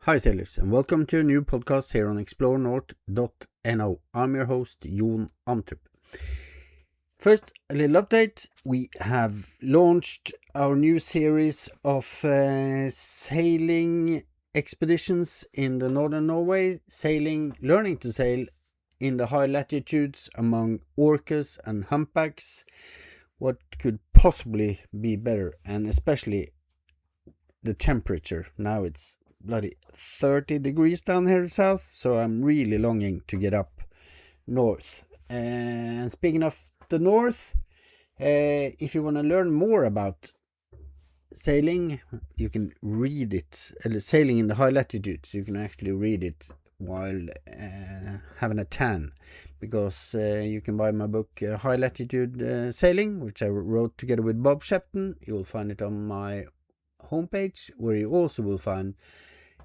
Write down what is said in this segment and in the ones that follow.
Hi sailors, and welcome to a new podcast here on explorenorth.no. I'm your host, Jon Amtrup. First, a little update. We have launched our new series of sailing expeditions in the northern Norway, learning to sail in the high latitudes among orcas and humpbacks. What could possibly be better, and especially the temperature. Now it's bloody 30 degrees down here south, so I'm really longing to get up north. And speaking of the north, if you want to learn more about sailing, you can read it. Sailing in the high latitudes, you can actually read it while having a tan, because you can buy my book High Latitude Sailing, which I wrote together with Bob Shepton. You will find it on my homepage, where you also will find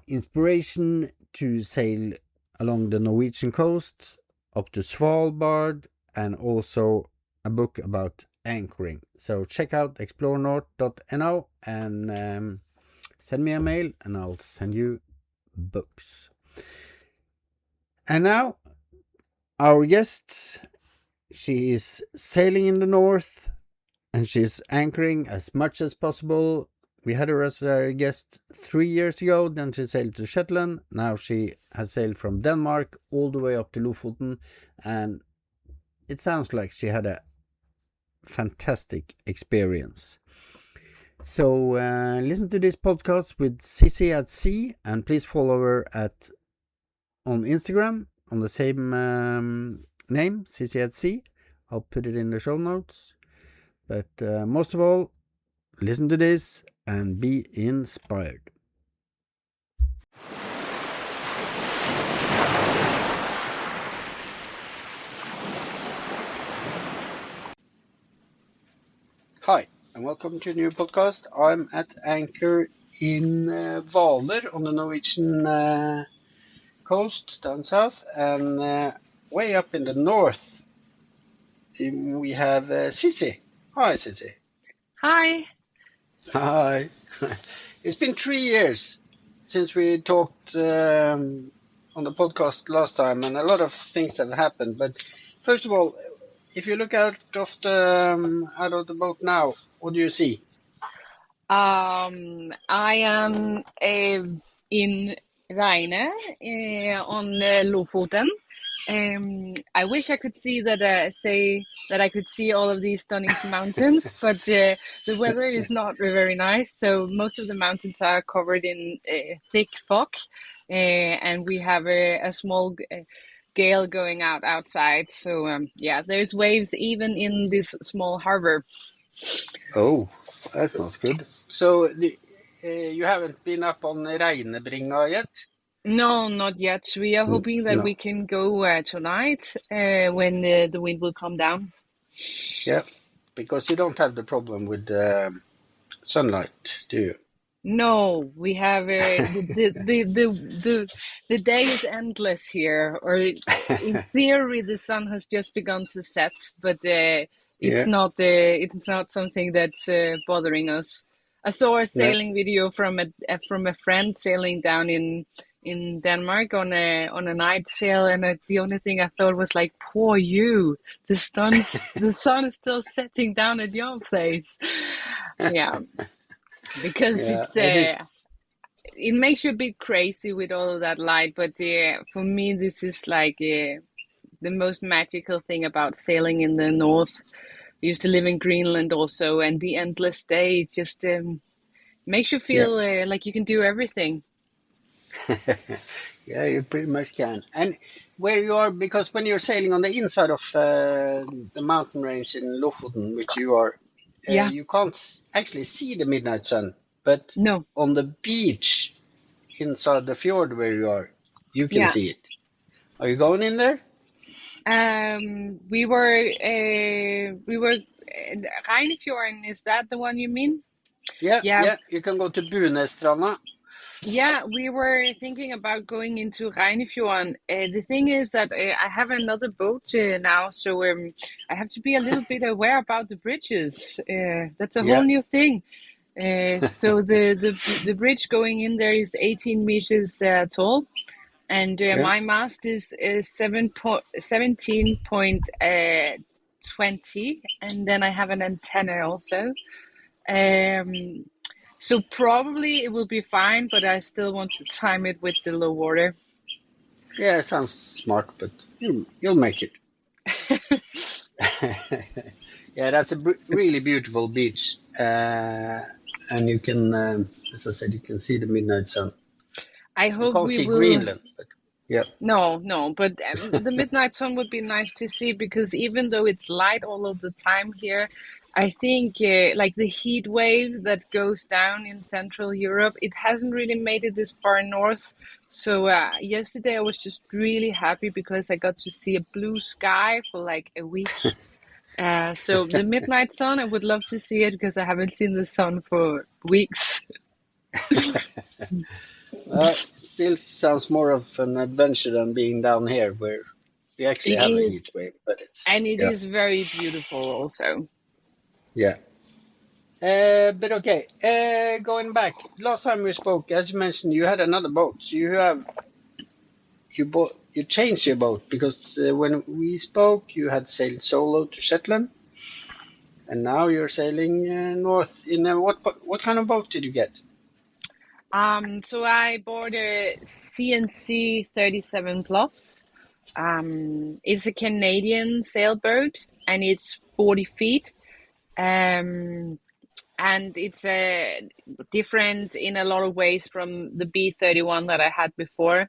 inspiration to sail along the Norwegian coast up to Svalbard, and also a book about anchoring. So check out explorenorth.no and send me a mail and I'll send you books. And now our guest, she is sailing in the north and she's anchoring as much as possible. We had her as a guest 3 years ago, then she sailed to Shetland. Now she has sailed from Denmark all the way up to Lofoten, and it sounds like she had a fantastic experience. So listen to this podcast with Sisi at Sea, and please follow her on Instagram on the same name, Sisi at Sea. I'll put it in the show notes. But most of all, listen to this and be inspired. Hi, and welcome to a new podcast. I'm at anchor in Hvaler on the Norwegian coast down south, and way up in the north we have Sisi. Hi, Sisi. Hi. Hi. It's been 3 years since we talked on the podcast last time, and a lot of things have happened. But first of all, if you look out of the boat now, what do you see? I am in Reine on Lofoten. I wish I could say that I could see all of these stunning mountains, but the weather is not very nice. So most of the mountains are covered in thick fog, and we have a small gale going outside. So there's waves even in this small harbor. Oh, that's not good. So you haven't been up on Reinebringa yet? No, not yet. We are hoping that No. we can go tonight when the wind will come down. Yeah, because you don't have the problem with sunlight, do you? No, we have the day is endless here, or in theory the sun has just begun to set, but it's not something that's bothering us. I saw a sailing video from a friend sailing down in Denmark on a night sail, and the only thing I thought was like, poor you, the sun is still setting down at your place. Yeah, because it makes you a bit crazy with all of that light, but for me this is like the most magical thing about sailing in the north. I used to live in Greenland also, and the endless day just makes you feel like you can do everything. Yeah, you pretty much can. And where you are, because when you're sailing on the inside of the mountain range in Lofoten, which you are, you can't actually see the midnight sun. But No. on the beach inside the fjord where you are, you can see it. Are you going in there? We were Sognefjorden. Is that the one you mean? Yeah. You can go to Bunestranda. Yeah, we were thinking about going into Sognefjorden. The thing is that I have another boat now, so I have to be a little bit aware about the bridges. That's a whole new thing. So the bridge going in there is 18 meters tall, and my mast is 17.20, and then I have an antenna also. So probably it will be fine, but I still want to time it with the low water. Yeah, it sounds smart, but you'll make it. Yeah, that's a really beautiful beach, and you can, as I said, you can see the midnight sun. I You hope can't we see will. Greenland, but yeah. No, but the midnight sun would be nice to see, because even though it's light all of the time here, I think like the heat wave that goes down in Central Europe, it hasn't really made it this far north. So yesterday I was just really happy because I got to see a blue sky for like a week. So the midnight sun, I would love to see it because I haven't seen the sun for weeks. Still sounds more of an adventure than being down here, where we actually It have a is, heat wave, but it's and it is very beautiful also. yeah. But okay, going back, last time we spoke, as you mentioned, you had another boat. So you changed your boat, because when we spoke, you had sailed solo to Shetland, and now you're sailing north in what kind of boat did you get? So I bought a CNC 37 Plus. It's a Canadian sailboat, and it's 40 feet. Um, and it's different in a lot of ways from the B31 that I had before,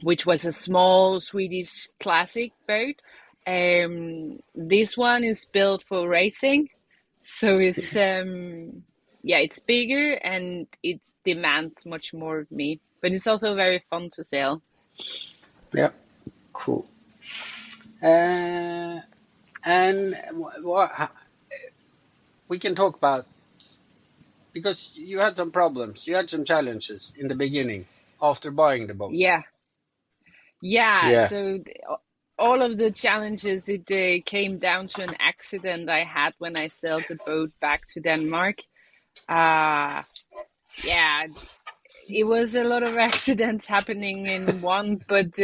which was a small Swedish classic boat. This one is built for racing, so it's it's bigger and it demands much more of me, but it's also very fun to sail. Yeah, cool. And we can talk about, because you had some problems, you had some challenges in the beginning after buying the boat. Yeah. So all of the challenges, it came down to an accident I had when I sailed the boat back to Denmark. It was a lot of accidents happening in one, but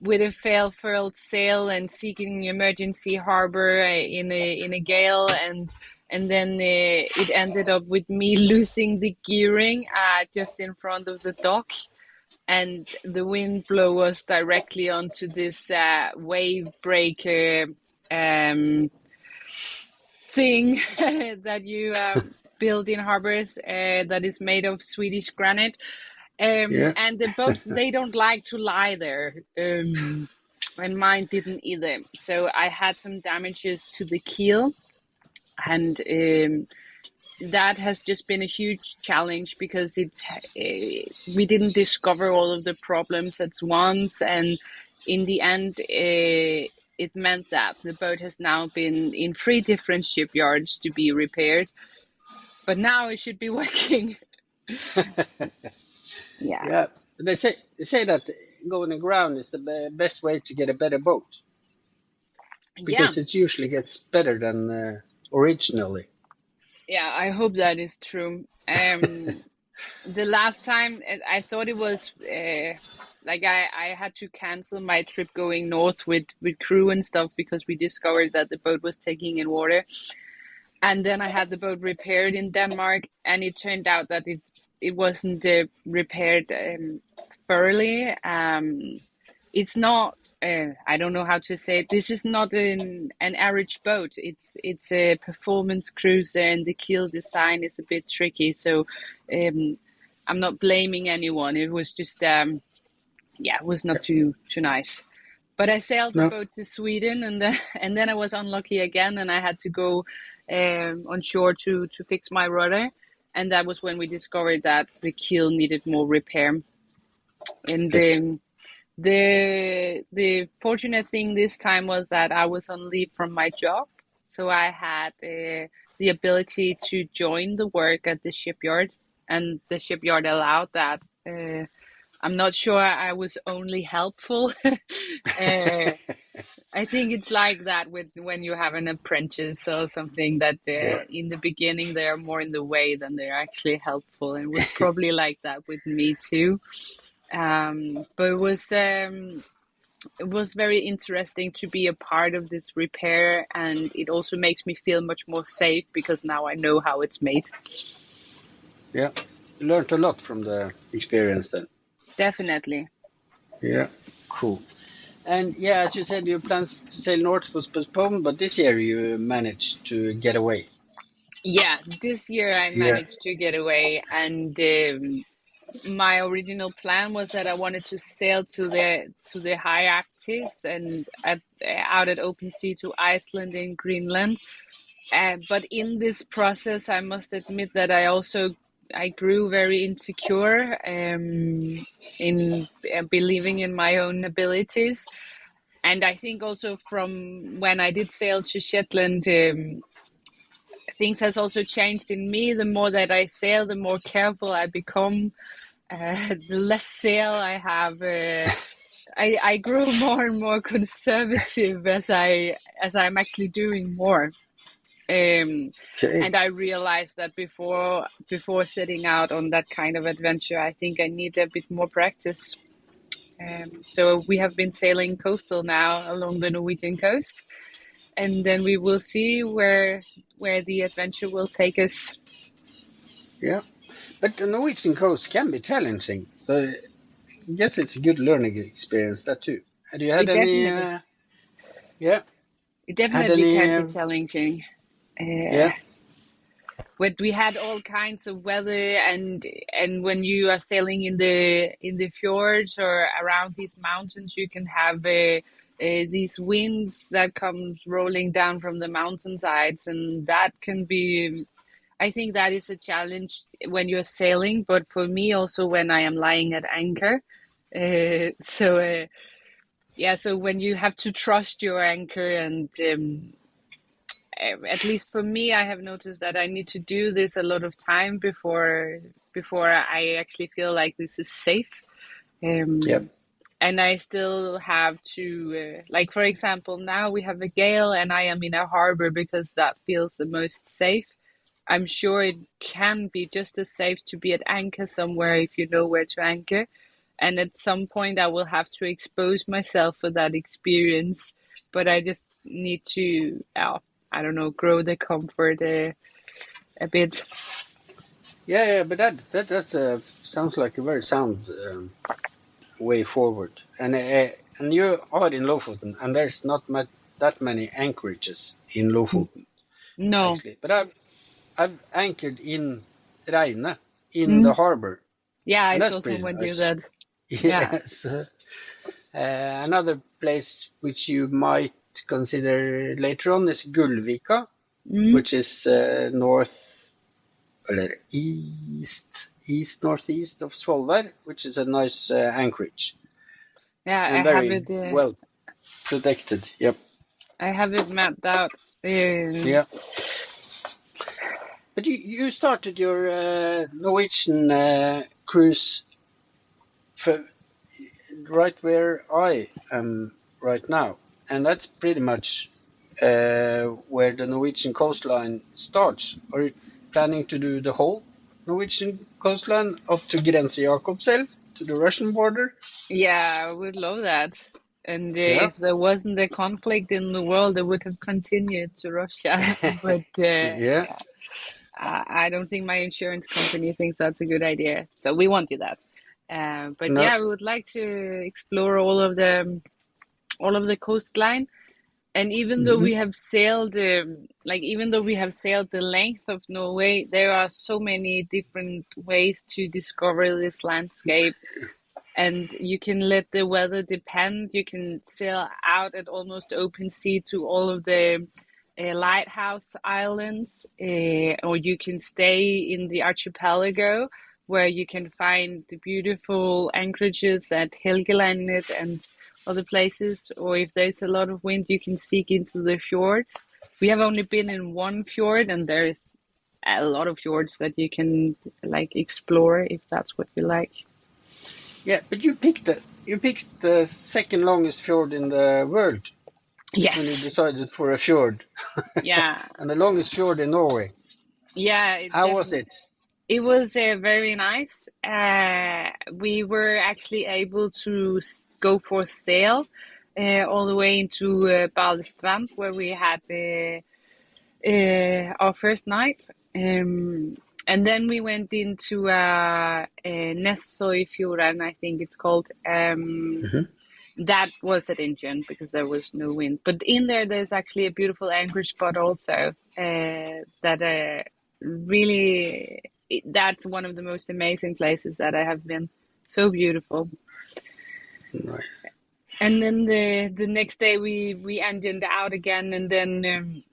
with a furled sail and seeking emergency harbor in a gale, and then it ended up with me losing the gearing just in front of the dock, and the wind blew us directly onto this wave breaker thing that you build in harbors that is made of Swedish granite. And the boats, they don't like to lie there. And mine didn't either. So I had some damages to the keel, and that has just been a huge challenge, because we didn't discover all of the problems at once, and in the end it meant that the boat has now been in 3 different shipyards to be repaired, but now it should be working. Yeah, they say that going aground is the best way to get a better boat, because it usually gets better than originally. Yeah, I hope that is true. The last time I thought it was like I had to cancel my trip going north with crew and stuff, because we discovered that the boat was taking in water. And then I had the boat repaired in Denmark, and it turned out that it wasn't repaired thoroughly. It's not, I don't know how to say it. This is not an average boat. It's a performance cruiser, and the keel design is a bit tricky. So I'm not blaming anyone. It was just, it was not too nice. But I sailed the boat to Sweden, and then I was unlucky again, and I had to go on shore to fix my rudder. And that was when we discovered that the keel needed more repair. And the fortunate thing this time was that I was on leave from my job, so I had the ability to join the work at the shipyard, and the shipyard allowed that. I'm not sure I was only helpful, I think it's like that with when you have an apprentice or something that Yeah. in the beginning they are more in the way than they're actually helpful, and it was probably like that with me too. But it was very interesting to be a part of this repair, and it also makes me feel much more safe because now I know how it's made. Yeah. You learned a lot from the experience then. Definitely. Yeah. Cool. And yeah, as you said, your plans to sail north was postponed, but this year you managed to get away. Yeah, this year I Yeah. managed to get away, and my original plan was that I wanted to sail to the high Arctic and out at open sea to Iceland and Greenland. But in this process, I must admit that I grew very insecure in believing in my own abilities. And I think also from when I did sail to Shetland, things has also changed in me. The more that I sail, the more careful I become. The less sail I have. I grow more and more conservative as I'm actually doing more. Okay. And I realized that before setting out on that kind of adventure, I think I need a bit more practice. So we have been sailing coastal now along the Norwegian coast, and then we will see where the adventure will take us. Yeah. But the Norwegian coast can be challenging, so I guess it's a good learning experience that too. Have you had It any? definitely Yeah. it Had definitely any? can be challenging. Uh, Yeah. but we had all kinds of weather, and when you are sailing in the fjords or around these mountains, you can have these winds that comes rolling down from the mountainsides, and that can be, I think that is a challenge when you're sailing, but for me also when I am lying at anchor. So when you have to trust your anchor, and at least for me, I have noticed that I need to do this a lot of time before I actually feel like this is safe. Yep. And I still have to, like for example, now we have a gale, and I am in a harbor because that feels the most safe. I'm sure it can be just as safe to be at anchor somewhere if you know where to anchor. And at some point, I will have to expose myself for that experience. But I just need to, I don't know, grow the comfort a bit. Yeah. But that's sounds like a very sound way forward. And you are in Lofoten, and there's not that many anchorages in Lofoten No. actually. But I've anchored in Træna in the Mm. harbor, Yeah, I and that's saw pretty someone do nice. that. Yeah. Yes. Another place which you might consider later on is Gullvika, Mm. which is north or east northeast of Svolvær, which is a nice anchorage Yeah, and very well protected. Yep. I have it mapped out. Yeah. But you started your Norwegian cruise right where I am right now, and that's pretty much where the Norwegian coastline starts. Are you planning to do the whole Norwegian coastline up to Grense Jakobselv to the Russian border? Yeah, I would love that. And Yeah. if there wasn't a conflict in the world, they would have continued to Russia. But Yeah. yeah, I don't think my insurance company thinks that's a good idea. So we won't do that. But No. yeah, we would like to explore all of the coastline. And even though Mhm. we have sailed, even though we have sailed the length of Norway, there are so many different ways to discover this landscape. And you can let the weather depend. You can sail out at almost open sea to all of the lighthouse islands, or you can stay in the archipelago where you can find the beautiful anchorages at Helgelandet and other places. Or if there's a lot of wind, you can seek into the fjords. We have only been in one fjord, and there is a lot of fjords that you can explore if that's what you like. Yeah, but you picked the second longest fjord in the world when you Yes. decided for a fjord. Yeah. And the longest fjord in Norway. Yeah. How was it? It was very nice. We were actually able to go for sail all the way into Balestrand, where we had our first night. And then we went into Nessoyfjorden, I think it's called. That was at Indian because there was no wind. But in there's actually a beautiful anchorage spot also that really, that's one of the most amazing places that I have been. So beautiful. Nice. And then the next day we ended out again, and then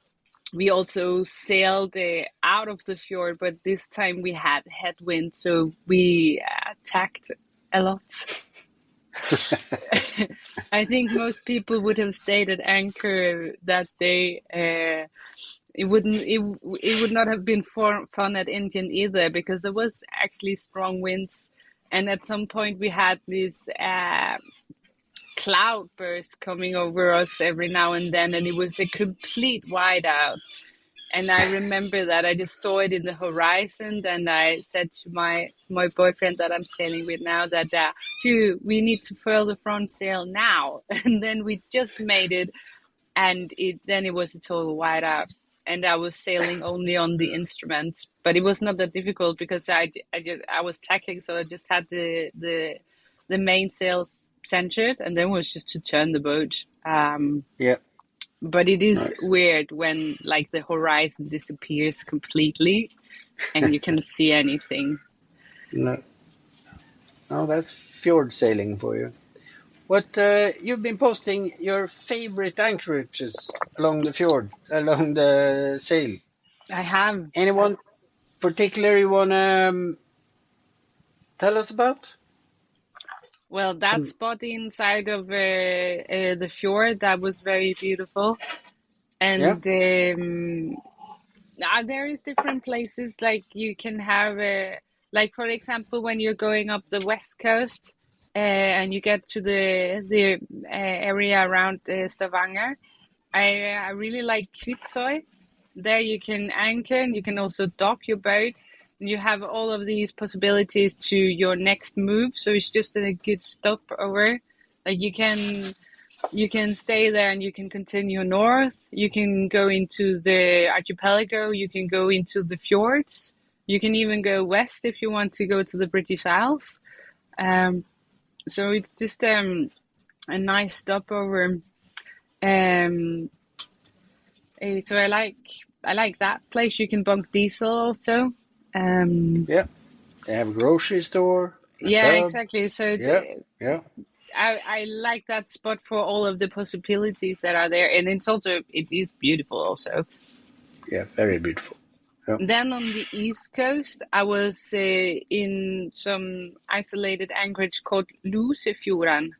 we also sailed out of the fjord, but this time we had headwind, so we tacked a lot. I think most people would have stayed at anchor that day. It would not have been fun at Indian either, because there was actually strong winds, and at some point we had these cloud bursts coming over us every now and then, and it was a complete whiteout. And I remember that I just saw it in the horizon, and I said to my boyfriend that I'm sailing with now that we need to furl the front sail now. And then we just made it, and then it was a total whiteout. And I was sailing only on the instruments, but it was not that difficult because I was tacking, so I just had the mainsails centered, and then it was just to turn the boat. Yeah. But it is Nice. weird when like the horizon disappears completely and you cannot see anything. No. Oh, that's fjord sailing for you. What you've been posting your favorite anchorages along the fjord, along the sail. I have. Anyone particular you wanna tell us about? Well, that spot inside of the fjord, that was very beautiful. Yeah. And there is different places, like you can have, like for example, when you're going up the west coast and you get to the area around Stavanger, I really like Kvitsøy. There you can anchor and you can also dock your boat. And you have all of these possibilities to your next move. So it's just a good stopover. Like you can stay there and you can continue north. You can go into the archipelago. You can go into the fjords. You can even go west if you want to go to the British Isles. So it's just a nice stopover. So I like that place. You can bunk diesel also. Yeah. They have a grocery store. Yeah, Pub. exactly. So Yeah. I like that spot for all of the possibilities that are there, and it is beautiful also. Yeah, very beautiful. Yeah. Then on the east coast, I was in some isolated anchorage called Lusefjorden.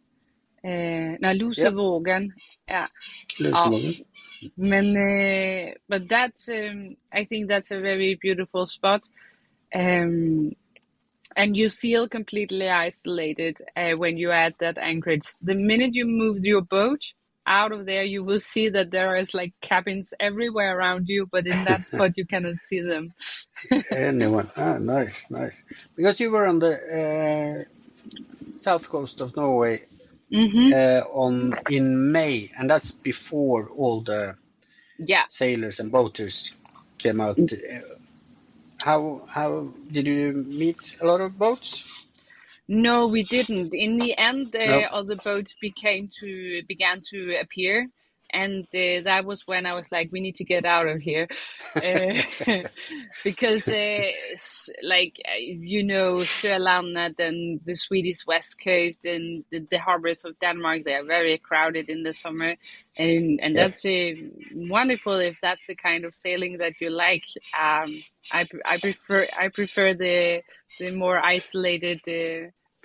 Lusevågen. Yeah. But that's I think that's a very beautiful spot, and you feel completely isolated when you're at that anchorage. The minute you move your boat out of there, you will see that there is like cabins everywhere around you, but in that spot you cannot see them. Anyone? Ah, nice. Because you were on the south coast of Norway in May, and that's before all the sailors and boaters came out. How did you meet a lot of boats? No, we didn't. In the end, No. other boats began to appear, and that was when I was like, we need to get out of here, because Sørlandet and the Swedish west coast and the harbors of Denmark, they are very crowded in the summer, and that's wonderful if that's the kind of sailing that you like. I prefer the more isolated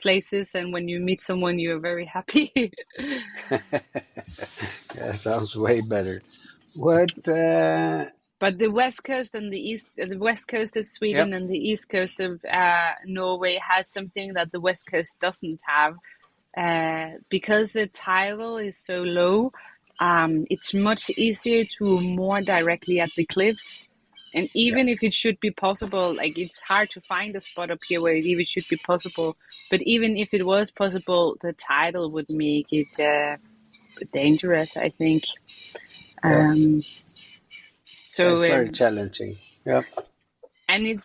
places, and when you meet someone, you're very happy. Yeah, sounds way better. What? But the west coast and the west coast of Sweden and the east coast of Norway has something that the west coast doesn't have, because the tidal is so low. it's much easier to moor directly at the cliffs. And even if it should be possible, like it's hard to find a spot up here where it even should be possible. But even if it was possible, the tidal would make it dangerous, I think. So it's very challenging. Yeah. and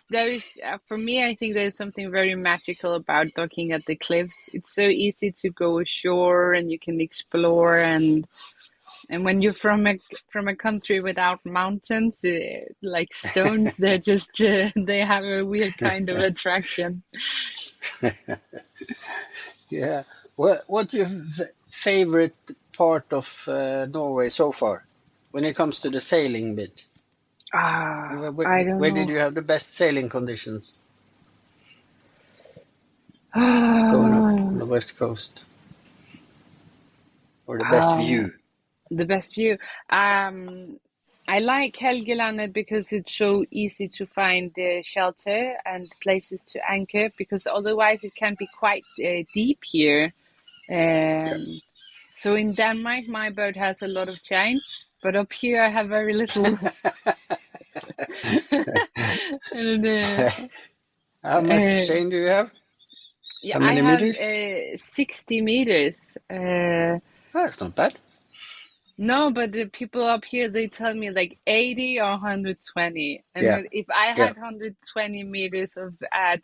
for me, I think there's something very magical about docking at the cliffs. It's so easy to go ashore and you can explore, and when you're from a country without mountains, like stones, they're just they have a weird kind of attraction. Yeah. What's your favorite part of Norway so far, when it comes to the sailing bit? I don't Where know. did you have the best sailing conditions? Going up on the west coast, or the best view? The best view. I like Helgelandet because it's so easy to find shelter and places to anchor, because otherwise it can be quite deep here. So in Denmark, my boat has a lot of chain, but up here I have very little. And, How much chain do you have? yeah, How many I have meters? 60 meters. That's not bad. No, but the people up here, they tell me like 80 or 120. And Yeah. if I had 120 meters of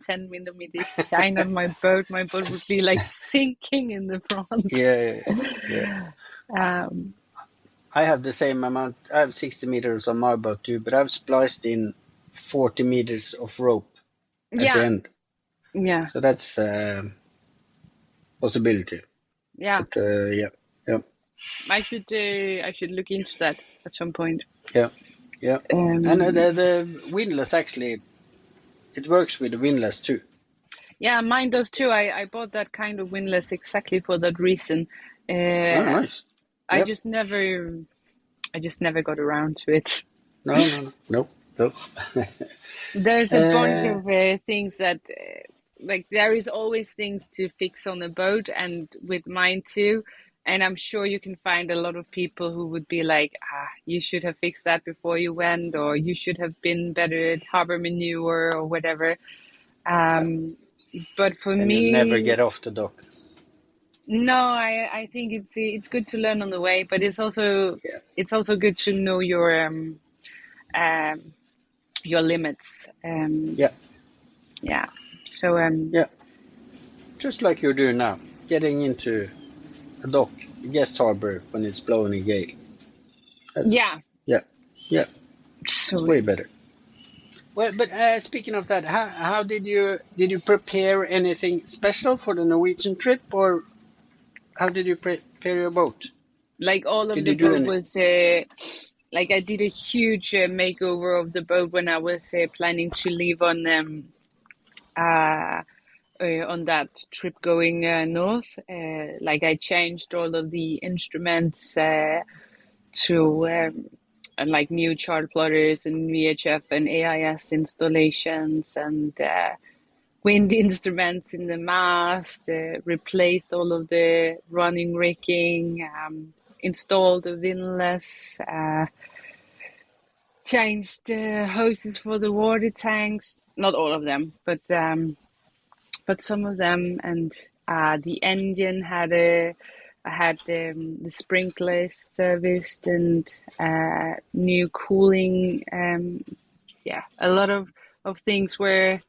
10 millimeters shine on my boat would be like sinking in the front. Yeah. I have the same amount. I have 60 meters on my boat too, but I've spliced in 40 meters of rope at the end. Yeah. So that's possibility. Yeah. But, yeah. I should look into that at some point. Yeah. And the windlass, actually, it works with the windlass too. Yeah, mine does too. I bought that kind of windlass exactly for that reason. Nice. I just never got around to it. No. There's a bunch of things that, like, there is always things to fix on a boat, and with mine too. And I'm sure you can find a lot of people who would be like, you should have fixed that before you went, or you should have been better at harbor maneuver or whatever. But for me, you never get off the dock. No, I think it's good to learn on the way, but it's also good to know your limits. So just like you're doing now, getting into a dock, a guest harbor when it's blowing a gale. So it's way better. Well, but speaking of that, how did you prepare anything special for the Norwegian trip, or how did you prepare your boat? Like all of the boat was like I did a huge makeover of the boat when I was planning to leave on that trip going north. Like I changed all of the instruments to like new chart plotters and VHF and AIS installations, and wind instruments in the mast, replaced all of the running rigging, installed the windlass, changed the hoses for the water tanks. Not all of them, but some of them. And the engine had the sprinklers serviced, and new cooling. A lot of things were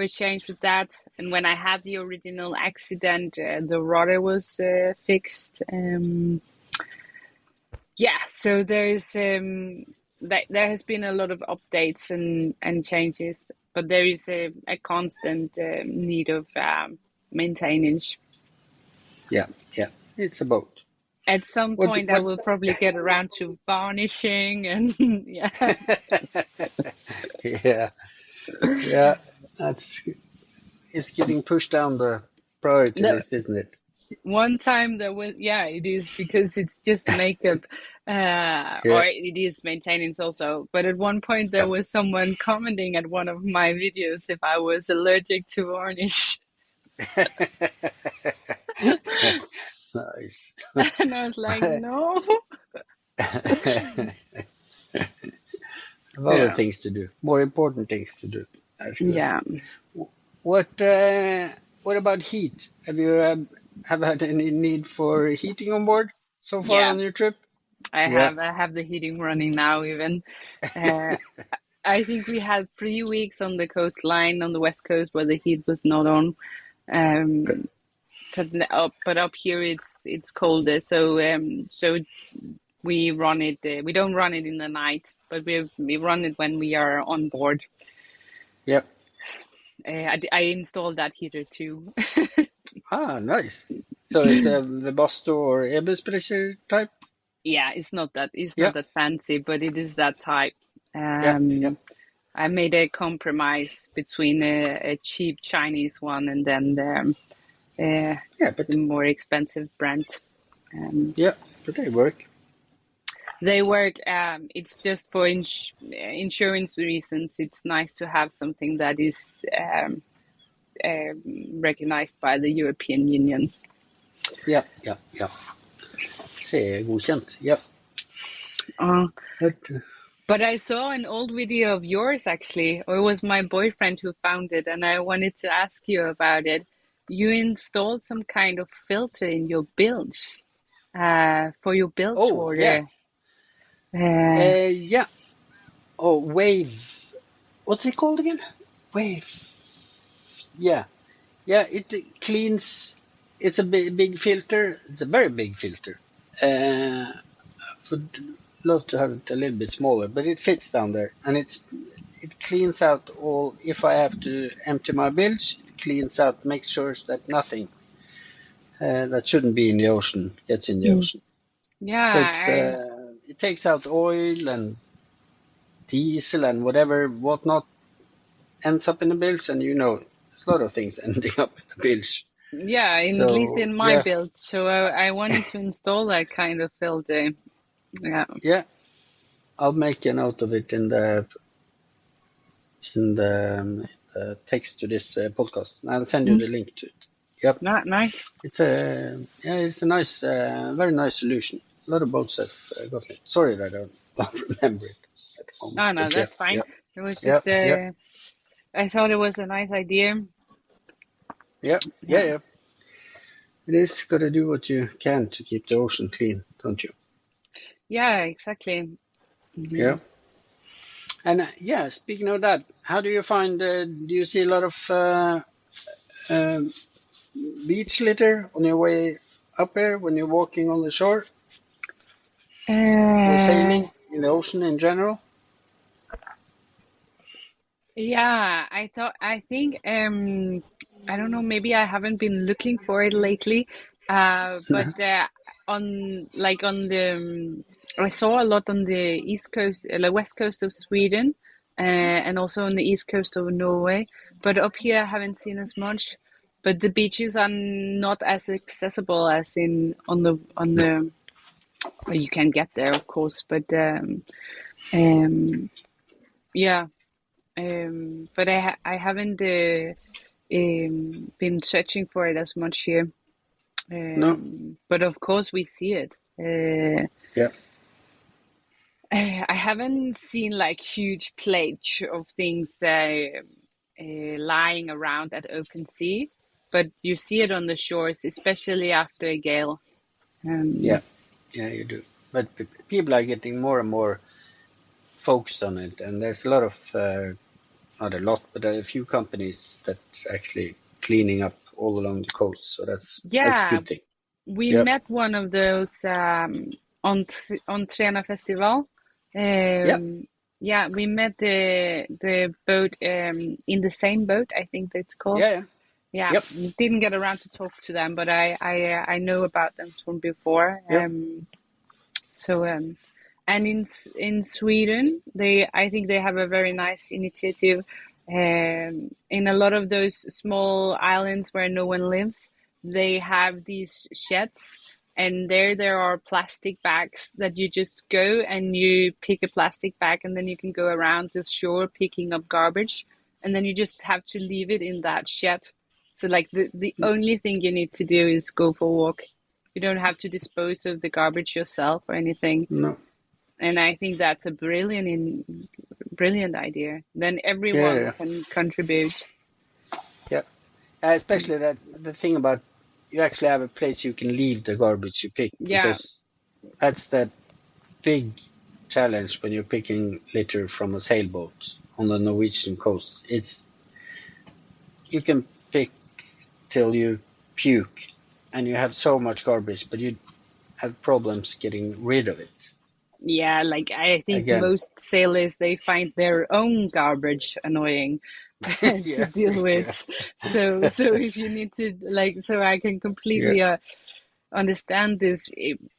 changed with that. And when I had the original accident, the rudder was fixed. So there's there has been a lot of updates and changes, but there is a constant need of maintenance. Yeah, it's a boat. At some point, I will probably get around to varnishing and it's getting pushed down the priority list, isn't it? One time there was, it is, because it's just makeup, or it is maintenance also. But at one point there was someone commenting at one of my videos if I was allergic to varnish. Nice. And I was like, no. Of other things to do, more important things to do. Actually. Yeah. What about heat? Have you have had any need for heating on board so far Yeah. on your trip? I Yeah. have the heating running now even. Uh, I think we had 3 weeks on the coastline on the west coast where the heat was not on. Good. But up here it's colder, so we run it. We don't run it in the night, but we run it when we are on board. Yep. I installed that heater too. Nice. So it's the Bosto or Ebesprecher type? Yeah, it's not Yeah. that fancy, but it is that type. Yeah. Yeah. I made a compromise between a cheap Chinese one and then But the more expensive brand. but they work. They work. It's just for insurance reasons. It's nice to have something that is recognized by the European Union. Yeah. Se godkänt. Yeah. But I saw an old video of yours actually, or it was my boyfriend who found it, and I wanted to ask you about it. You installed some kind of filter in your bilge, for your bilge water. Yeah. Oh, wave. What's it called again? Wave. Yeah. It cleans. It's a big filter. It's a very big filter. Would love to have it a little bit smaller, but it fits down there, and it cleans out all. If I have to empty my bilge, it cleans out, makes sure that nothing that shouldn't be in the ocean gets in the ocean. Yeah. So it takes out oil and diesel and whatnot ends up in the bilge, and there's a lot of things ending up in the bilge. Yeah, at least in my build. So I wanted to install that kind of filter. Yeah. Yeah, I'll make a note of it in the text to this podcast. I'll send you the link to it. Yep. Nice. It's a nice, very nice solution. A lot of boats have gotten it. Sorry that I don't remember it at the moment. No, that's fine. It was just I thought it was a nice idea. Yeah. It is got to do what you can to keep the ocean clean, don't you? Yeah, exactly. Yeah. And speaking of that, how do you find? Do you see a lot of beach litter on your way up here when you're walking on the shore or sailing in the ocean in general? Yeah, I think I don't know, maybe I haven't been looking for it lately. But on the I saw a lot on the east coast, the west coast of Sweden, and also on the east coast of Norway. But up here I haven't seen as much. But the beaches are not as accessible as on the well, you can get there, of course, but yeah. But I haven't been searching for it as much here. No. But of course we see it. Yeah. I haven't seen like huge plates of things lying around at open sea, but you see it on the shores, especially after a gale. Yeah, you do. But people are getting more and more focused on it, and there's a lot of, not a lot, but a few companies that's actually cleaning up all along the coast. So that's a good thing. We met one of those on Træna Festival. We met the boat in the same boat, I think that's called. Yeah. Yep. Didn't get around to talk to them, but I know about them from before. And in Sweden, I think they have a very nice initiative. In a lot of those small islands where no one lives, they have these sheds, and there are plastic bags that you just go and you pick a plastic bag, and then you can go around the shore picking up garbage, and then you just have to leave it in that shed. So like the only thing you need to do is go for a walk. You don't have to dispose of the garbage yourself or anything. No. And I think that's a brilliant idea. Then everyone Yeah, can contribute. yeah. Especially that the thing about you actually have a place you can leave the garbage you pick, Yeah, because that's that big challenge when you're picking litter from a sailboat on the Norwegian coast. It's you can pick till you puke, and you have so much garbage, but you have problems getting rid of it. yeah. Like I think Again, most sailors they find their own garbage annoying to yeah, deal yeah, with. So if you need to like, so I can yeah, completely understand this.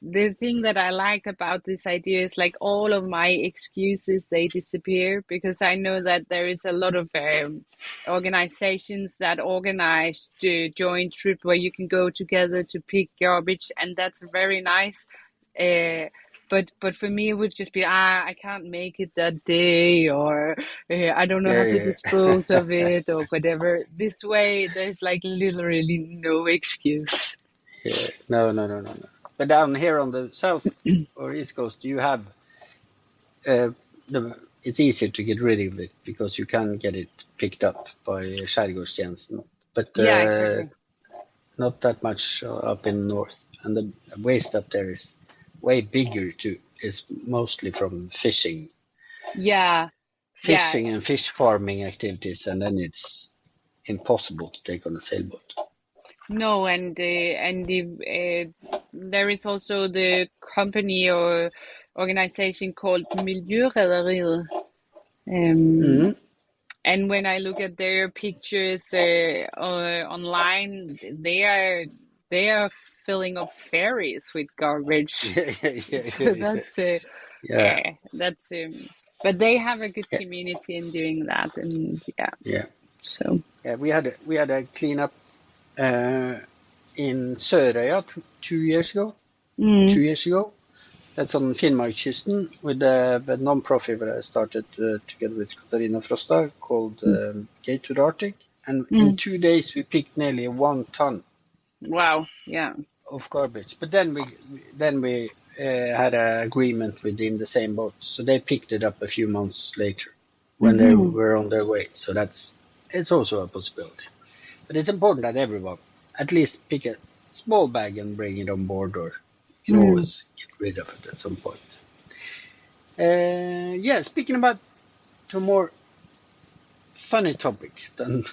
The thing that I like about this idea is like all of my excuses they disappear, because I know that there is a lot of organizations that organize the joint trip where you can go together to pick garbage, and that's very nice. But for me it would just be I can't make it that day, or I don't know how to yeah, dispose of it or whatever. This way there's like literally no excuse. yeah. No, no, no, no, no. But down here on the south or east coast, you have uh, it's easier to get rid of it because you can get it picked up by Skärgårdstjänsten, but Yeah, exactly. not that much up in the north. And the waste up there is way bigger too. It's mostly from Yeah, yeah. fishing and fish farming activities, and then it's impossible to take on a sailboat. No, there is also the company or organization called Miljørederiet. Mm-hmm. And when I look at their pictures online, they are filling up ferries with garbage. Yeah, yeah, yeah, So yeah, yeah, that's but they have a good yeah, community in doing that, and yeah, yeah. so Yeah, we had a cleanup in Sørøya 2 years ago. mm, 2 years ago. That's on Finnmarkskysten with a non-profit that I started together with Katarina Frosta called Gate to the Arctic. And in mm, 2 days we picked nearly 1 ton wow, yeah. of garbage. But then we had an agreement within the same boat, so they picked it up a few months later when they Hmm. were on their way. So it's also a possibility. But it's important that everyone at least pick a small bag and bring it on board, or you can Mm. always get rid of it at some point. Yeah, speaking about to a more funny topic than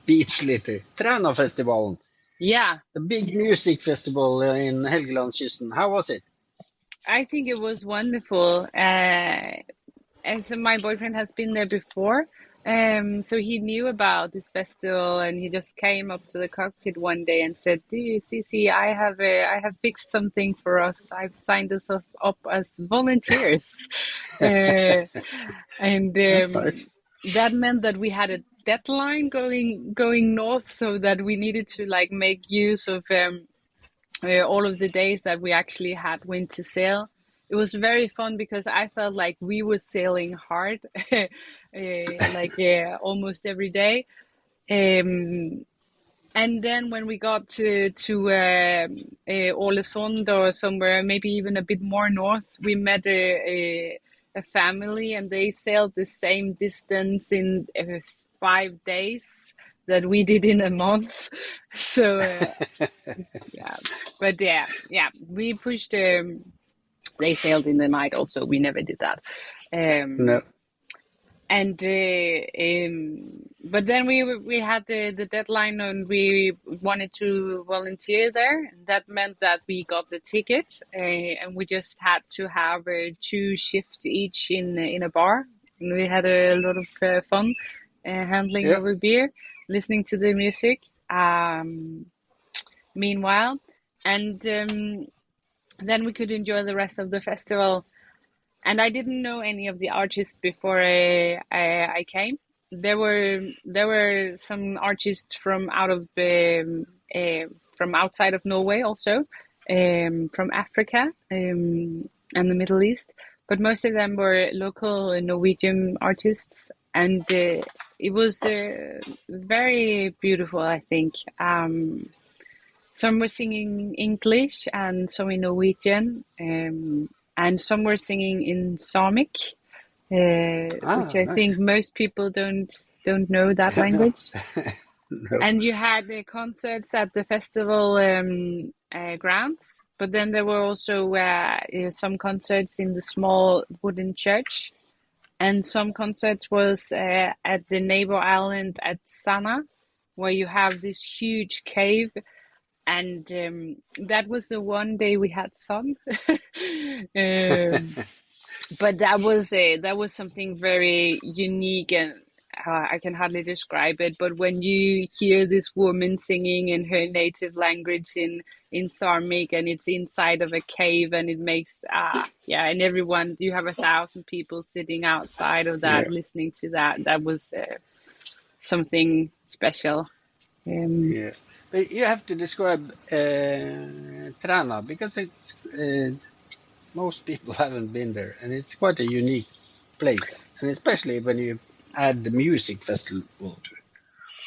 beach litter, Træna Festival, Yeah, the big music festival in Helgelandskysten. How was it? I think it was wonderful. And so my boyfriend has been there before. So he knew about this festival, and he just came up to the cockpit one day and said, Sisi, I have fixed something for us. I've signed us up as volunteers." uh, and That's nice. that meant that we had a deadline going north, so that we needed to like make use of all of the days that we actually had winter sail. It was very fun because I felt like we were sailing hard, almost every day. Um, and then when we got to Ålesund or somewhere, maybe even a bit more north, we met a family, and they sailed the same distance in 5 days that we did in a month. So yeah, but we pushed. They sailed in the night. Also, we never did that. No. And but then we had the deadline, and we wanted to volunteer there. That meant that we got the ticket, and we just had to have 2 shifts each in a bar, and we had a lot of fun handling Yeah. over beer, listening to the music. Meanwhile, and then we could enjoy the rest of the festival. And I didn't know any of the artists before I came. There were some artists from from outside of Norway also, from Africa and the Middle East, but most of them were local Norwegian artists, and it was very beautiful, I think. Some were singing English and some in Norwegian. and some were singing in Samic, which I think Nice. most people don't know that No. language. No. And you had the concerts at the festival grounds, but then there were also some concerts in the small wooden church, and some concerts was at the neighbor island at Sana, where you have this huge cave, and that was the one day we had sun. um, but that was something very unique, and I can hardly describe it. But when you hear this woman singing in her native language in Sarmik, and it's inside of a cave, and it makes and everyone, you have 1,000 people sitting outside of that Yeah. listening to that. That was something special. Yeah. But you have to describe Træna, because it's most people haven't been there, and it's quite a unique place, and especially when you add the music festival to it.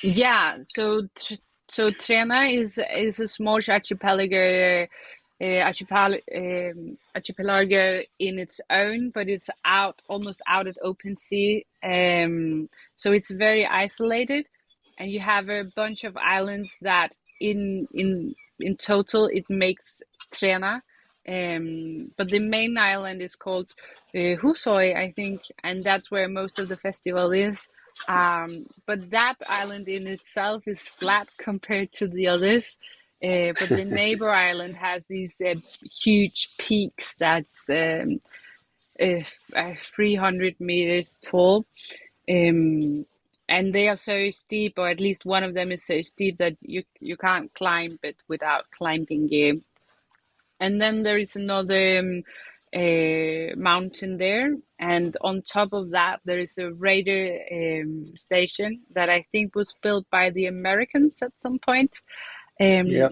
Yeah, so Træna is a small archipelago in its own, but it's almost out at open sea. So it's very isolated, and you have a bunch of islands that in total it makes Træna. But the main island is called Husøy, I think, and that's where most of the festival is. But that island in itself is flat compared to the others. But the neighbor island has these huge peaks that's 300 meters tall. And they are so steep, or at least one of them is so steep that you can't climb it without climbing gear. And then there is another mountain there, and on top of that there is a radar station that I think was built by the Americans at some point. Yeah.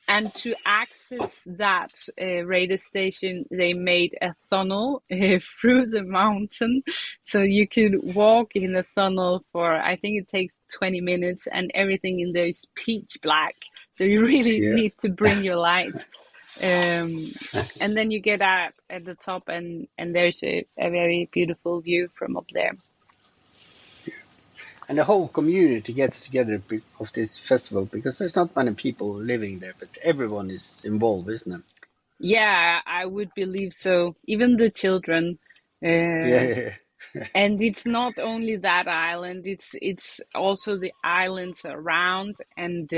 And to access that radar station, they made a tunnel through the mountain, so you could walk in a tunnel for, I think it takes 20 minutes, and everything in there is pitch black, so you really need to bring your light. And then you get out at the top, and there's a very beautiful view from up there. And the whole community gets together of this festival, because there's not many people living there, but everyone is involved, isn't it? Yeah, I would believe so. Even the children. Yeah. And it's not only that island, it's also the islands around, and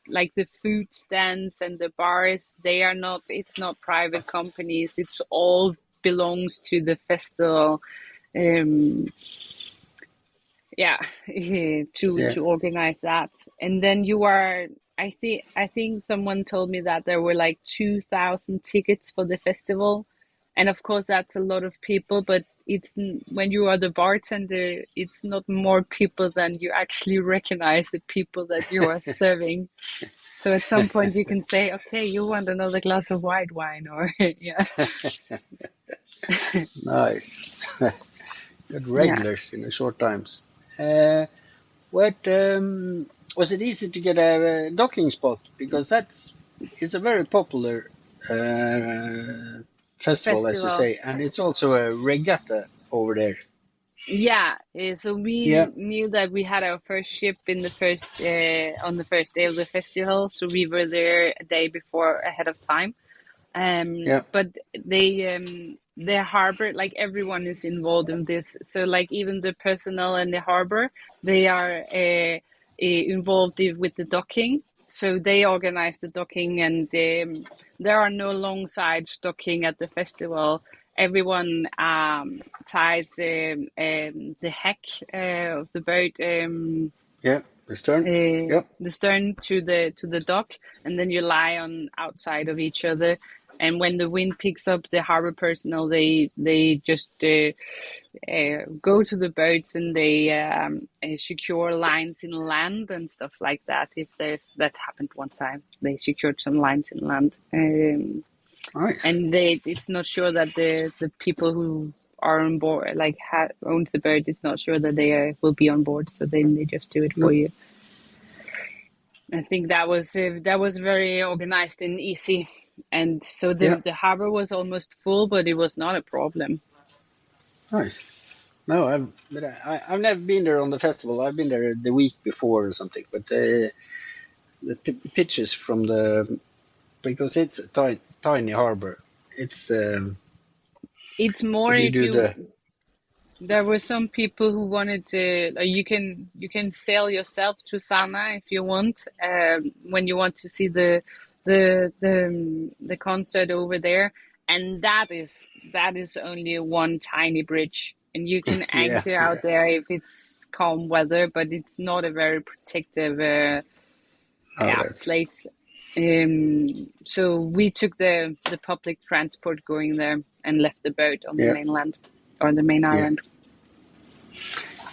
like the food stands and the bars, it's not private companies, it's all belongs to the festival. To organize that. And then I think someone told me that there were like 2,000 tickets for the festival. And of course, that's a lot of people, but it's when you are the bartender, it's not more people than you actually recognize the people that you are serving. So at some point you can say, okay, you want another glass of white wine, or yeah. Nice. Good regulars in the short times. Was it easy to get a docking spot? Because it's a very popular festival, as you say, and it's also a regatta over there. Yeah, so we knew that we had our first ship in on the first day of the festival, so we were there a day before ahead of time. But the harbor, like everyone is involved in this, so like even the personnel in the harbor, they are involved with the docking. So they organize the docking, and there are no long side docking at the festival. Everyone ties the heck of the boat. The stern. The stern to the dock, and then you lie on outside of each other. And when the wind picks up, the harbor personnel they just go to the boats, and they secure lines in land and stuff like that. If that happened one time, they secured some lines in land. Nice. And it's not sure that the people who are on board, like owns the boat, it's not sure that they will be on board, so then they just do it for you. I think that was very organized and easy. and so Yeah. the harbor was almost full, but it was not a problem. Nice. No, I've never been there on the festival. I've been there the week before or something. But the pictures from because it's a tiny harbor. It's It's more you if do you. the There were some people who wanted to. You can sail yourself to Sana if you want. When you want to see the concert over there, and that is only one tiny bridge, and you can yeah, anchor out there if it's calm weather, but it's not a very protective oh, that's place. So we took the public transport going there and left the boat on the yeah, mainland or the main yeah, island.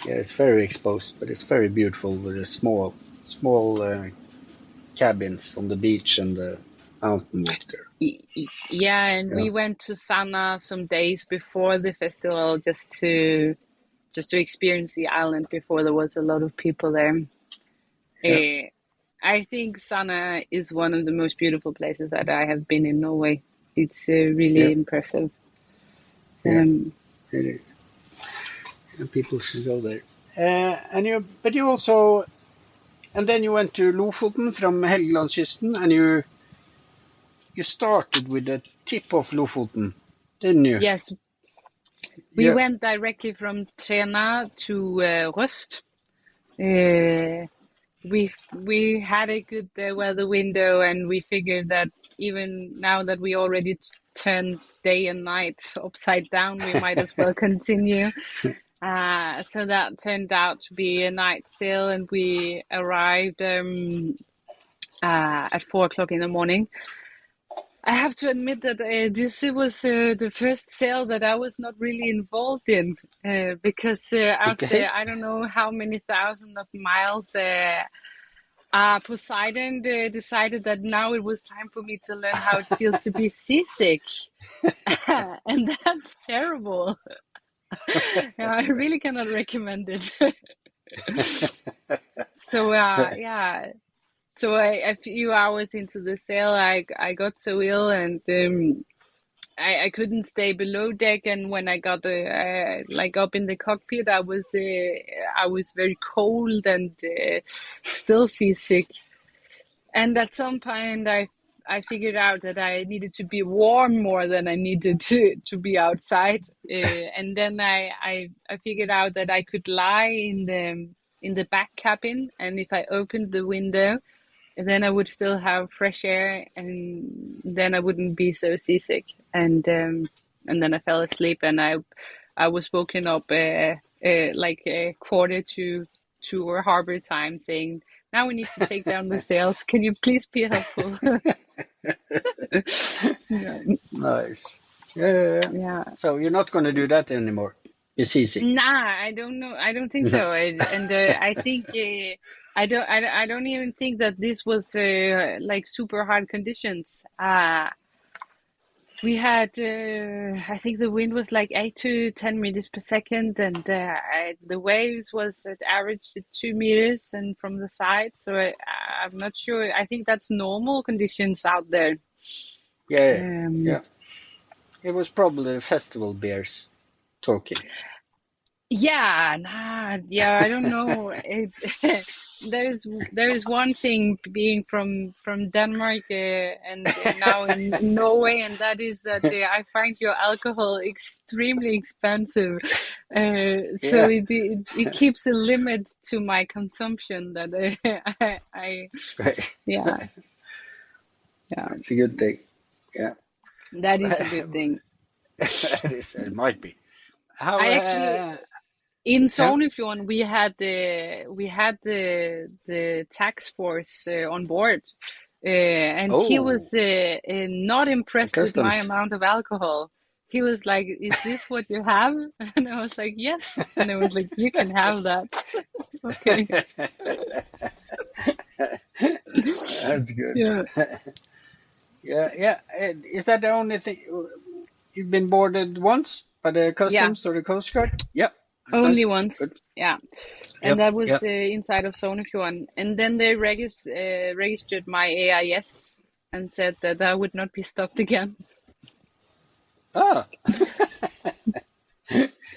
yeah. It's very exposed, but it's very beautiful with the small cabins on the beach and the mountain walk there. Yeah, and Yeah, we went to Sana some days before the festival just to experience the island before there was a lot of people there. yeah, I think Sana is one of the most beautiful places that I have been in Norway. It's really yeah, impressive. yeah. It is. And people should go there. But you also, and then you went to Lofoten from Helgelandskysten, and you started with the tip of Lofoten, didn't you? Yes, we Yeah, went directly from Træna to Røst. We had a good weather window, and we figured that even now that we already turned day and night upside down, we might as well continue. So that turned out to be a night sail, and we arrived at 4 o'clock in the morning. I have to admit that this was the first sail that I was not really involved in because after okay. I don't know how many thousands of miles, Poseidon decided that now it was time for me to learn how it feels to be seasick, and that's terrible. Yeah, I really cannot recommend it. So yeah. So a few hours into the sail, I got so ill, and I couldn't stay below deck. And when I got like up in the cockpit, I was very cold and still seasick. And at some point, I figured out that I needed to be warm more than I needed to be outside. And then I figured out that I could lie in the back cabin, and if I opened the window, then I would still have fresh air, and then I wouldn't be so seasick. And then I fell asleep, and I was woken up like a quarter to our harbor time, saying, "Now we need to take down the sails. Can you please be helpful?" Yeah. Nice. Yeah. Yeah. So you're not going to do that anymore. It's easy. Nah, I don't know. I don't think so. I think I don't even think that this was like super hard conditions. We had I think the wind was like 8 to 10 meters per second, and the waves was at average at 2 meters and from the side. So I'm not sure. I think that's normal conditions out there. Yeah, Um, yeah. It was probably the festival bears talking. Yeah, yeah, I don't know. There is one thing being from Denmark and now in Norway, and that is that I find your alcohol extremely expensive. So Yeah, it keeps a limit to my consumption. That I right. yeah, yeah, It's a good thing. Yeah, that is a good thing. that is. It might be. How? I actually. In Yeah. Sognefjorden, we had the tax force on board, and he Oh, was not the impressed with my customs. amount of alcohol. He was like, "Is this what you have?" And I was like, "Yes." And I was like, "You can have that." Okay. That's good. Yeah. Yeah, yeah. Is that the only thing you've been boarded once by the Yeah. customs or the coast guard? Yep. That's Only nice. once. Good. Yeah. And Yep. that was Yep. inside of Sognefjorden. And then they registered my AIS. and said that I would not be stopped again. Oh.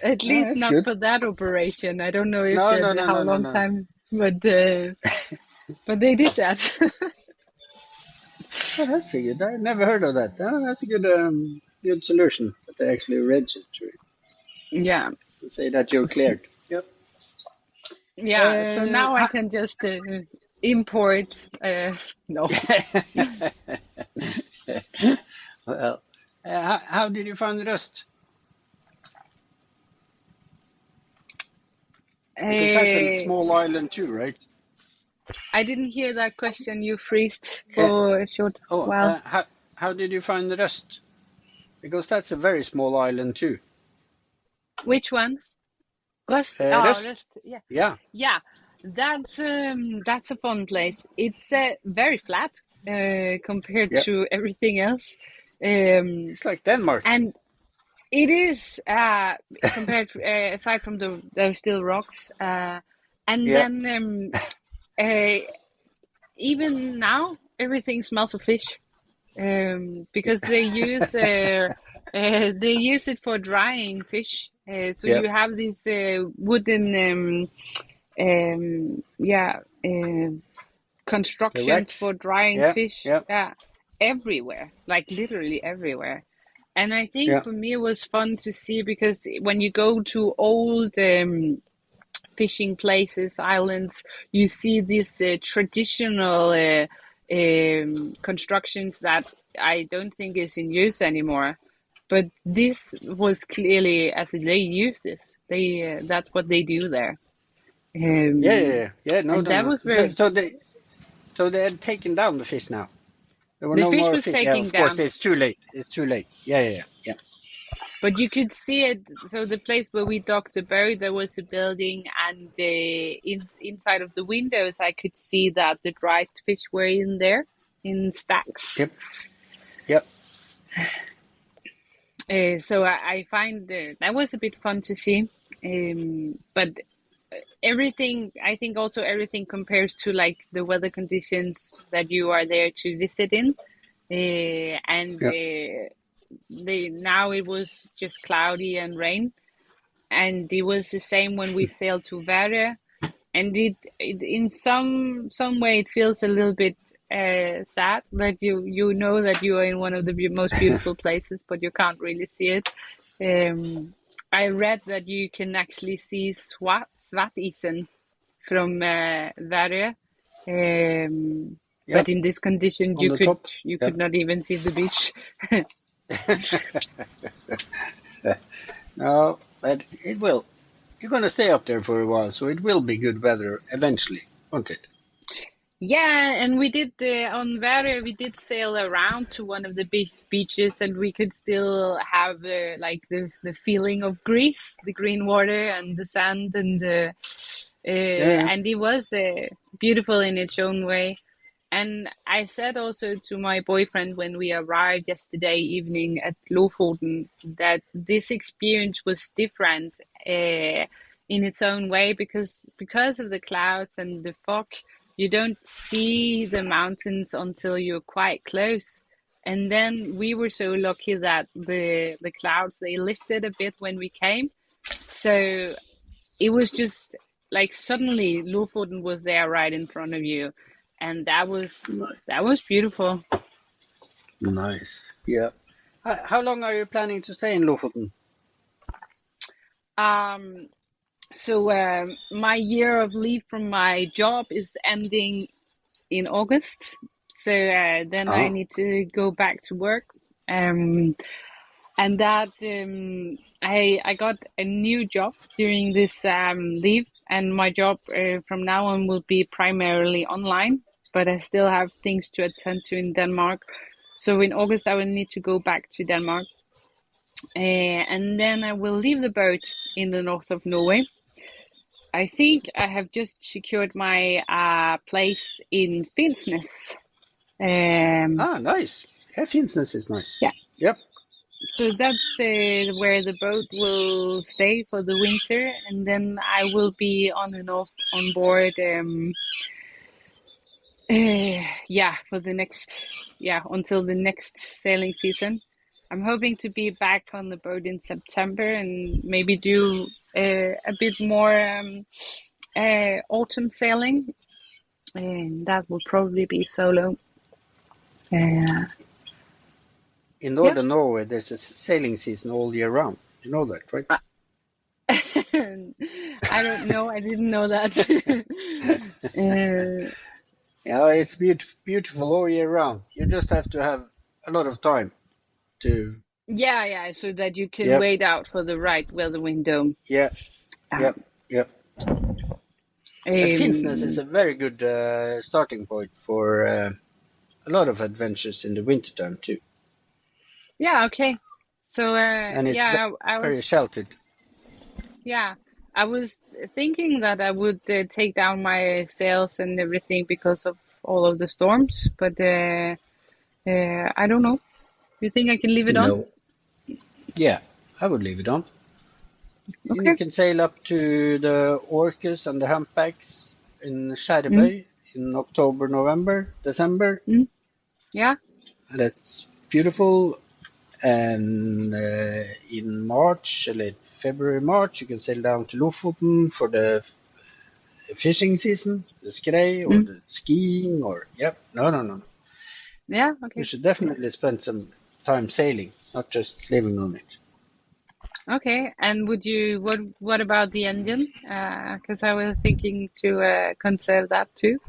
At least That's not good. for that operation. I don't know if No, that how long time, but they did that. Oh, that's a good. I never heard of that. Oh, that's a good solution. That they actually register it. Yeah. To say that you're cleared. Yep. Yeah. So now I can just import. No. Well, how did you find the rust? Because that's a small island too, right? I didn't hear that question. You freezed for a short while. How did you find the rest? Because that's a very small island too. Which one? Rust. Rust. Rust. Yeah. Yeah. Yeah. That's a fun place. It's very flat compared to everything else. It's like Denmark. And it is compared to, aside from those still rocks. Then even now everything smells of fish because they use it for drying fish. So you have these wooden constructions for drying fish everywhere, like literally everywhere. And I think for me it was fun to see, because when you go to old fishing places, islands, you see these traditional constructions that I don't think is in use anymore. But this was clearly, as they use this, that's what they do there. Was very. So they had taken down the fish now. There were the no fish more was fish. taken Of down. course, it's too late. It's too late. Yeah. But you could see it. So the place where we docked the boat, there was a building, and inside of the windows, I could see that the dried fish were in there in stacks. Yep. So I find that was a bit fun to see. But everything, I think also everything compares to like the weather conditions that you are there to visit in. Now it was just cloudy and rain, and it was the same when we sailed to Värö, and it in some way it feels a little bit sad that you know that you are in one of the most beautiful places, but you can't really see it. I read that you can actually see Svartisen from Värö. But in this condition, you could not even see the beach. No, but it will. You're going to stay up there for a while, so it will be good weather eventually, won't it? Yeah, and we did on Värö, we did sail around to one of the big beaches, and we could still have like the feeling of Greece, the green water and the sand, and and it was beautiful in its own way. And I said also to my boyfriend when we arrived yesterday evening at Lofoten that this experience was different in its own way, because of the clouds and the fog, you don't see the mountains until you're quite close. And then we were so lucky that the clouds, they lifted a bit when we came. So it was just like suddenly Lofoten was there right in front of you. And that was beautiful. Nice. Yeah. How long are you planning to stay in Lofoten? So my year of leave from my job is ending in August. So then I need to go back to work. And that I got a new job during this leave, and my job from now on will be primarily online. But I still have things to attend to in Denmark. So in August, I will need to go back to Denmark. And then I will leave the boat in the north of Norway. I think I have just secured my place in Finnsnes. Nice. Yeah, Finnsnes is nice. Yeah. Yep. So that's where the boat will stay for the winter. And then I will be on and off on board Yeah, for the next, until the next sailing season. I'm hoping to be back on the boat in September and maybe do a bit more autumn sailing, and that will probably be solo. Uh, In northern Norway, there's a sailing season all year round. You know that, right? I don't know. I didn't know that. Yeah, it's beautiful all year round. You just have to have a lot of time to. Yeah, so that you can Yep. wait out for the right weather window. Yeah. Yep. But Finnsnes is a very good starting point for a lot of adventures in the wintertime too. Yeah, okay. So, And it's very was, sheltered. yeah, I was thinking that I would take down my sails and everything because of all of the storms, but I don't know. You think I can leave it on? No. Yeah, I would leave it on. Okay. You can sail up to the orcas and the humpbacks in Skjervøy in October, November, December. Yeah. That's beautiful. And in March, late February, March, you can sail down to Lofoten for the fishing season, the skerries or the skiing or, no. Yeah, okay. You should definitely spend some time sailing, not just living on it. Okay, and what about the engine? Because I was thinking to conserve that too.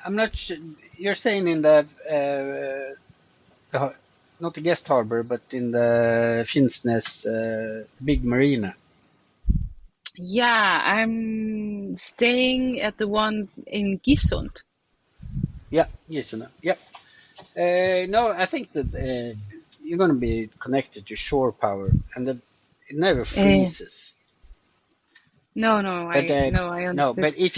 I'm not sure. You're staying in the not the guest harbor, but in the Finnsnes big marina. Yeah, I'm staying at the one in Gisund. Yeah, Gisund. Yeah. No, I think that you're going to be connected to shore power, and it never freezes. No, I understood. No, but if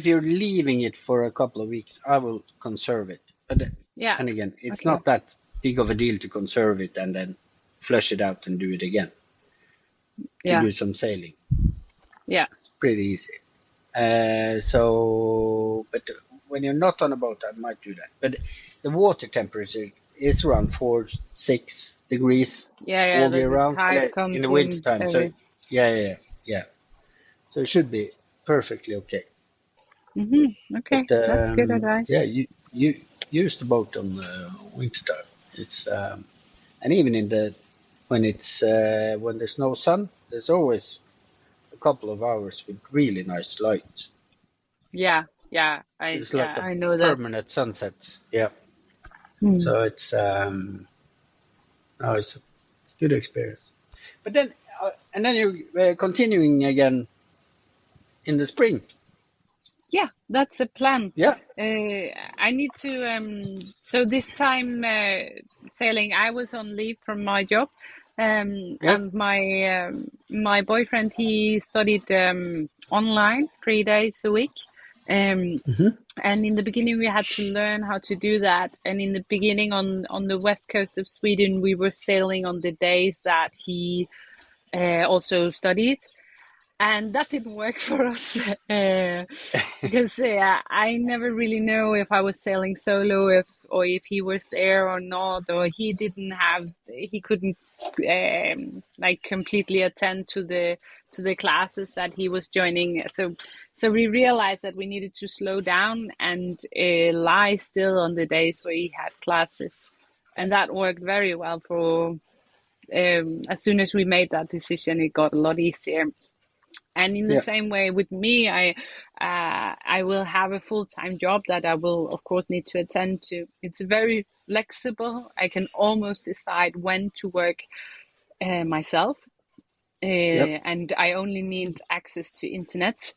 you're leaving it for a couple of weeks, I will conserve it. But and again, it's not that big of a deal to conserve it and then flush it out and do it again. To do some sailing. Yeah, it's pretty easy. But when you're not on a boat, I might do that. But the water temperature is around 4-6 degrees all year round in the winter time. So yeah. So it should be perfectly okay. Okay, but, that's good advice. Yeah, you use the boat on the winter time. It's and even when there's no sun, there's always a couple of hours with really nice light. Yeah, it's like I know that. Permanent sunsets. Yeah. So it's a good experience. But then and then you're continuing again in the spring. Yeah, that's a plan. Yeah. I need to. So this time sailing, I was on leave from my job, and my boyfriend, he studied online 3 days a week. And in the beginning, we had to learn how to do that. And in the beginning, on the west coast of Sweden, we were sailing on the days that he also studied. And that didn't work for us because I never really know if I was sailing solo, or if he was there or not, or he couldn't like completely attend to the classes that he was joining. So we realized that we needed to slow down and lie still on the days where he had classes, and that worked very well for. As soon as we made that decision, it got a lot easier. And in the same way with me, I will have a full-time job that I will, of course, need to attend to. It's very flexible. I can almost decide when to work myself, and I only need access to internet.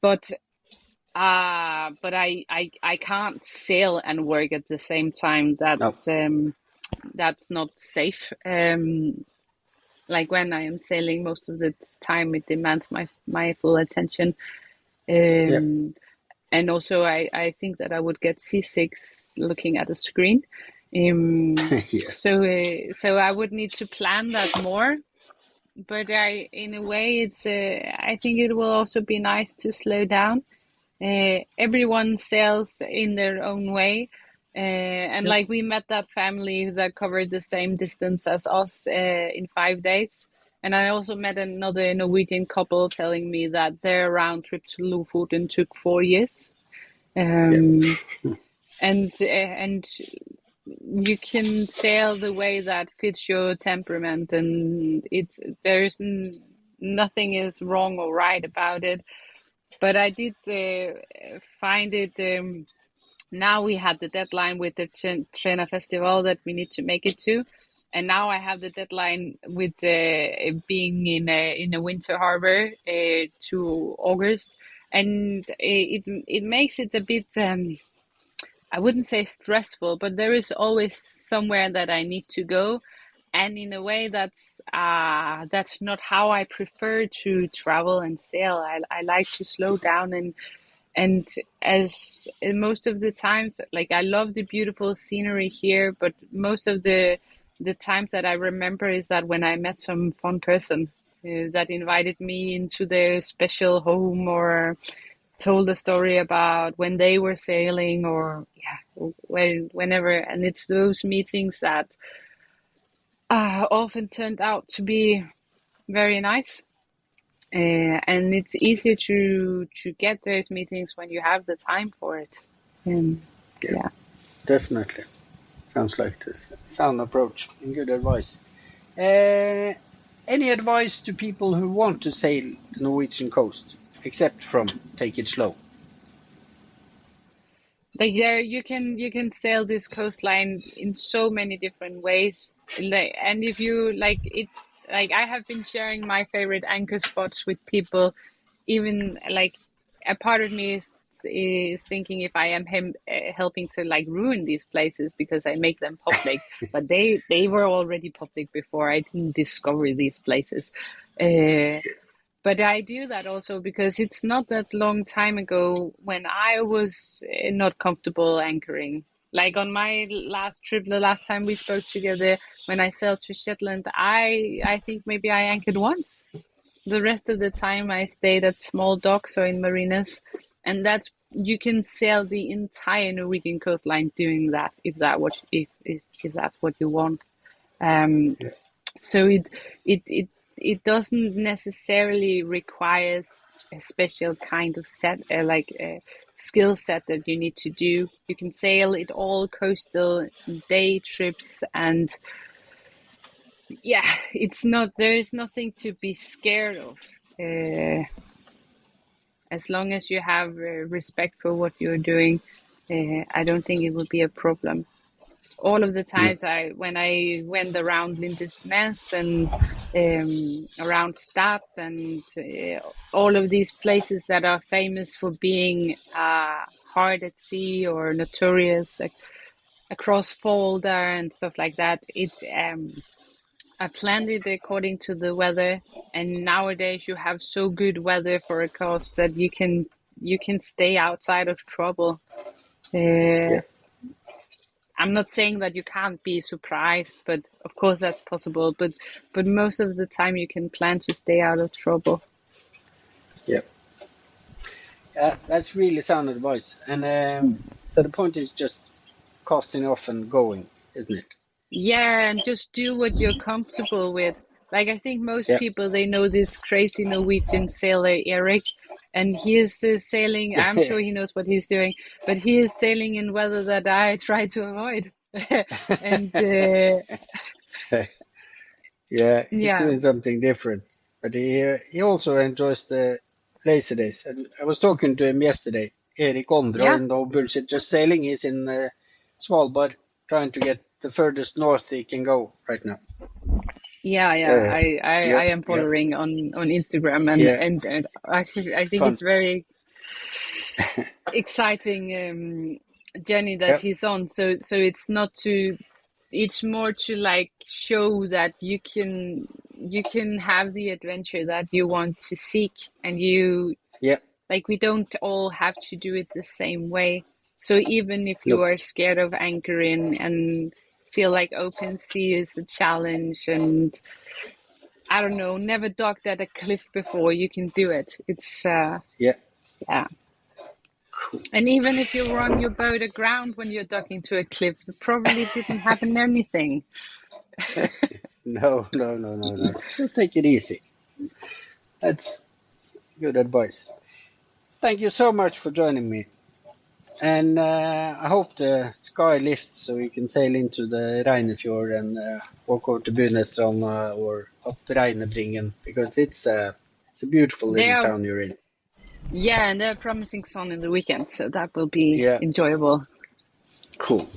But I can't sail and work at the same time. That's not safe. Like when I am sailing, most of the time it demands my full attention. And also I think that I would get seasick looking at a screen. So I would need to plan that more. but in a way, it's I think it will also be nice to slow down. Everyone sails in their own way, and like we met that family that covered the same distance as us in 5 days. And I also met another Norwegian couple telling me that their round trip to Lofoten took 4 years. And you can sail the way that fits your temperament, and nothing is wrong or right about it. But I did find it. Now we had the deadline with the Træna Festival that we need to make it to, and now I have the deadline with being in a winter harbor to August, and it makes it a bit. I wouldn't say stressful, but there is always somewhere that I need to go, and in a way that's not how I prefer to travel and sail. I like to slow down, and as most of the times, like I love the beautiful scenery here, but most of the times that I remember is that when I met some fun person that invited me into their special home or told a story about when they were sailing, or whenever, and it's those meetings that often turned out to be very nice, and it's easier to get those meetings when you have the time for it. Yeah, definitely. Sounds like this sound approach and good advice. Any advice to people who want to sail the Norwegian coast, except from take it slow? Like you can sail this coastline in so many different ways. And if you like, it's like I have been sharing my favorite anchor spots with people. Even like a part of me is thinking if I am helping to like ruin these places because I make them public, but they were already public before I didn't discover these places. But I do that also because it's not that long time ago when I was not comfortable anchoring. Like on my last trip, the last time we spoke together, when I sailed to Shetland, I think maybe I anchored once. The rest of the time I stayed at small docks or in marinas, and you can sail the entire Norwegian coastline doing that if that's what you want. So it doesn't necessarily require a special kind of skill set that you need to do. You can sail it all coastal day trips, and there is nothing to be scared of. As long as you have respect for what you're doing, I don't think it will be a problem. All of the times when I went around Lindesnes and around Stad and all of these places that are famous for being hard at sea or notorious, across Folder and stuff like that, I planned it according to the weather, and nowadays you have so good weather for a coast that you can stay outside of trouble. I'm not saying that you can't be surprised, but of course that's possible. But most of the time you can plan to stay out of trouble. Yeah, that's really sound advice. And so the point is just casting off and going, isn't it? Yeah, and just do what you're comfortable with. Like I think most people, they know this crazy Norwegian sailor Eric, and he is sailing. I'm sure he knows what he's doing, but he is sailing in weather that I try to avoid. And he's doing something different. But he also enjoys the lazy days. And I was talking to him yesterday. Erik Ondra, no bullshit, just sailing. He's in Svalbard, trying to get the furthest north he can go right now. I am following on Instagram, and I think it's very exciting journey that he's on. So it's more to like show that you can have the adventure that you want to seek, and like we don't all have to do it the same way. So even if you are scared of anchoring and feel like open sea is a challenge, and I don't know, never docked at a cliff before, you can do it. It's yeah. Cool. And even if you run your boat aground when you're docking to a cliff, it probably didn't happen anything. No. Just take it easy. That's good advice. Thank you so much for joining me. And I hope the sky lifts so we can sail into the Sognefjorden and walk over to Bunestrand or up Reinebringen, because it's a beautiful little town you're in. Yeah, and they're promising sun in the weekend, so that will be enjoyable. Cool.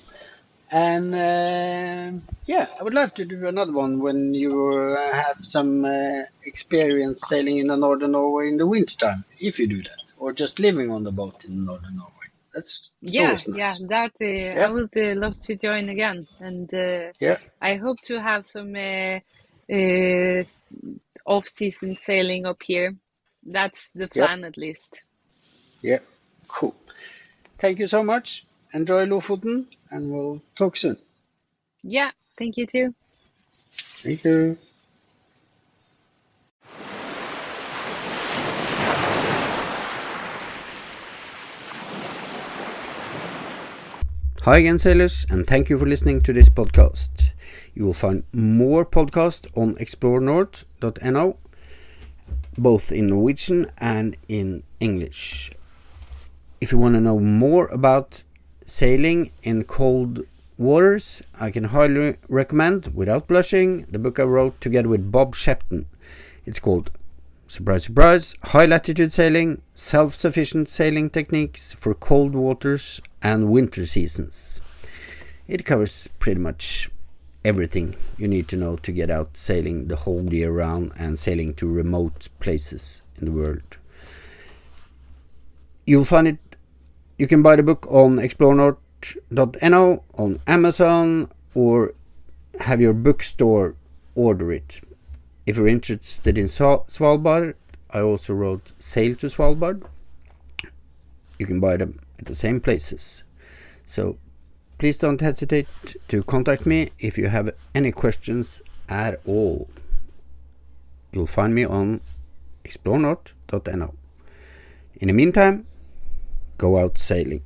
And I would love to do another one when you have some experience sailing in the northern Norway in the wintertime, if you do that, or just living on the boat in northern Norway. That's always nice. I would love to join again, and I hope to have some off-season sailing up here. That's the plan, at least. Yeah, cool. Thank you so much. Enjoy Lofoten, and we'll talk soon. Yeah, thank you too. Thank you. Hi again, sailors, and thank you for listening to this podcast. You will find more podcasts on explorenorth.no, both in Norwegian and in English. If you want to know more about sailing in cold waters, I can highly recommend, without blushing, the book I wrote together with Bob Shepton. It's called, surprise, surprise, High Latitude Sailing, Self-Sufficient Sailing Techniques for Cold Waters and Winter Seasons. It covers pretty much everything you need to know to get out sailing the whole year round and sailing to remote places in the world. You'll find it. You can buy the book on explorenorth.no, on Amazon, or have your bookstore order it. If you're interested in Svalbard, I also wrote Sail to Svalbard. You can buy them at the same places. So please don't hesitate to contact me if you have any questions at all. You'll find me on explorenorth.no. In the meantime, go out sailing.